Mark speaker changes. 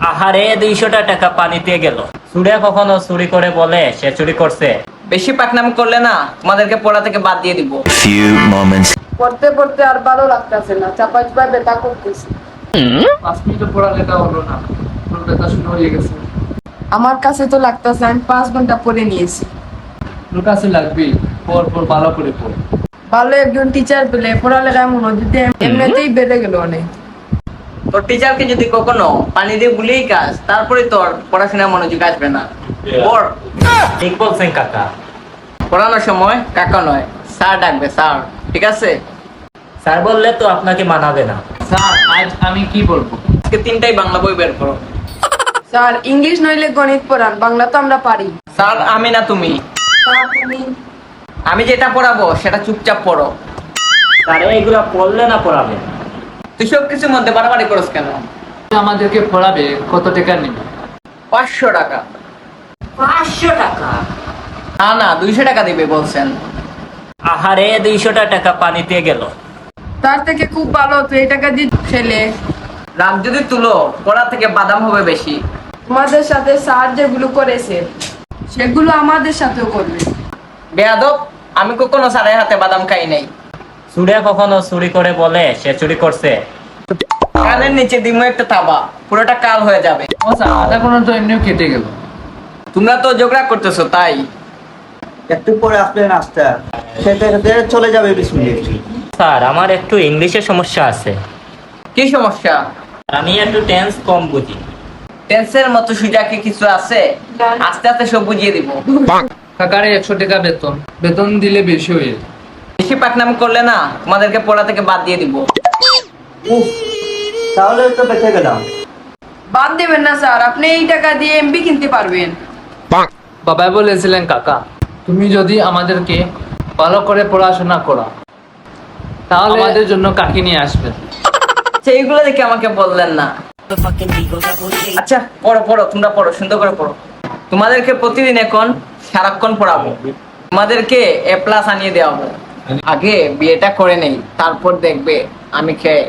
Speaker 1: আহারে 200 টাকা পানিতে গেল। চুরে কখনো চুরি করে বলে সে চুরি করছে?
Speaker 2: বেশি পাকনামি করলে না তোমাদেরকে পড়া থেকে বাদ দিয়ে দিব।
Speaker 3: Few moments.
Speaker 4: পড়তে পড়তে আর ভালো লাগতেছে না, চাপা চাপা ব্যথা করতেছে।
Speaker 5: 5 মিনিট পড়ালেখা হলো না, পুরো ব্যথা শুরু হয়ে গেছে।
Speaker 4: আমার কাছে তো লাগতেছে আমি 5 ঘন্টা পড়ে নিয়েছি।
Speaker 5: তোর কাছে লাগবে, পর পর ভালো করে পড়।
Speaker 4: ভালো একজন টিচার পেলে পড়ালেখায় মনোযোগ দিয়ে এমনিতেই বেড়ে গেল অনেক।
Speaker 2: তোর টিচারকে যদি কখনো পানি দিয়ে গুলিয়ে কাজ, তারপরে তোর পড়াশোনায় মনোযোগ আসবে না। পড়।
Speaker 1: ঠিক বলছেন কাকা।
Speaker 2: পড়ানোর সময় কাকা নয়, স্যার ডাকবে, স্যার। ঠিক আছে?
Speaker 1: স্যার বললে তো আপনাকে মানাবে না।
Speaker 5: স্যার, আজ আমি কি বলবো?
Speaker 2: আজকে 3টাই বাংলা বই বের করো।
Speaker 4: স্যার ইংলিশ নইলে গণিত পড়ান, বাংলা তো আমরা পারি।
Speaker 2: স্যার আমি না তুমি।
Speaker 4: স্যার, তুমি
Speaker 2: আমি যেটা পড়াবো সেটা চুপচাপ পড়ো।
Speaker 1: স্যার এইগুলা পড়লে না পড়াবে?
Speaker 2: তুই সব কিছুর মধ্যে বাড়াবাড়ি করস কেন?
Speaker 5: আমাদেরকে পড়াবে, কত টাকা নেবে?
Speaker 2: 500 টাকা।
Speaker 1: 500 টাকা?
Speaker 2: না না, 200 টাকা দিবে বলছেন।
Speaker 1: আহারে 200 টাকা পানিতে গেল।
Speaker 4: তার থেকে খুব ভালো তো এই টাকা দিয়ে খেলে
Speaker 2: রাত যদি তুলো, পড়া থেকে বাদাম হবে বেশি।
Speaker 4: তোমাদের সাথে স্যার যেগুলো করেছে সেগুলো আমাদের সাথেও করবে।
Speaker 2: বেয়াদব, আমি কখনো স্যারের হাতে বাদাম খাই নাই।
Speaker 1: চুরে কখনো চুরি করে বলে সে চুরি করছে?
Speaker 2: কানের নিচে দিমো একটা থাবা, পুরোটা কাল হয়ে যাবে।
Speaker 5: ও স্যার, আধা ঘন্টা তো এমনিও কেটে গেল।
Speaker 2: তোমরা তো ঝগড়া করতেছো তাই।
Speaker 6: একটু পরে আসবে নাস্তা খেতে খেতে চলে যাবে 20 মিনিট।
Speaker 1: স্যার আমার একটু ইংলিশে সমস্যা আছে।
Speaker 2: কি সমস্যা?
Speaker 1: আমি একটু টেন্স কম বুঝি।
Speaker 2: টেন্সের মতো সুজা কি কিছু আছে? আস্তে আস্তে সব বুঝিয়ে দিব।
Speaker 5: কাকারে 100 টাকা বেতন, বেতন দিলে বেশি হয়ে যায়।
Speaker 2: বেশি পাকনামি করলে না তোমাদেরকে পড়া থেকে বাদ দিয়ে দিব।
Speaker 6: উফ, তাহলে তো বেঁচে গেলাম।
Speaker 4: বাদ দেবেন না স্যার, আপনি এই টাকা দিয়ে এমবি কিনতে পারবেন।
Speaker 5: বাবা বলেছিলেন কাকা, তুমি যদি আমাদেরকে ভালো করে পড়াশোনা করো তাহলে আমাদের জন্য কাকি নিয়ে আসবেন।
Speaker 2: সেইগুলো দেখে আমাকে বললেন না। আচ্ছা পড়ো পড়ো, তোমরা পড়ো, সুন্দর করে পড়ো। তোমাদেরকে প্রতিদিন এখন সারাক্ষণ পড়াবো। তোমাদেরকে A+ আনিয়ে দেওয়াবো। আগে বিয়েটা করে নেই, তারপর দেখবে আমি খেয়ে